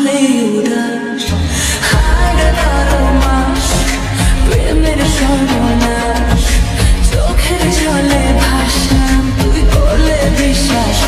হলে উদাস হায়রে বারো মাস প্রেমের সর্বনাশ চোখের জলে ভাসাম তুই করলে বিশ্বাস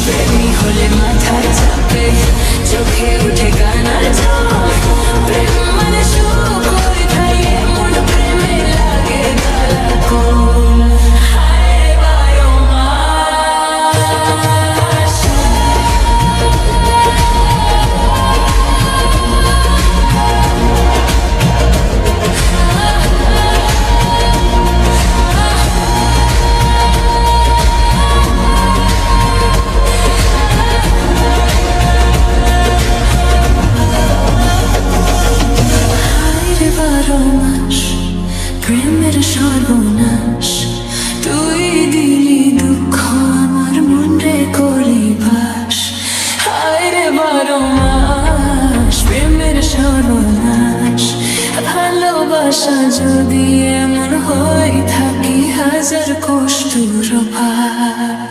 প্রেমী হলে মাথায় চাপে চোখে উঠে গানার ঝড় প্রেম মানে সুখ হয়ে থাকে মন প্রেমে লাগে গালাকোল হায় বারো মাস প্রেমের সর্বনাশ তুই দিলি দুঃখ আমার মন রে করলি বাস হায় রে বারো মাস প্রেমের সর্বনাশ ভালোবাসা যদি এমন হয়ে থাকি হাজার কষ্ট ভাস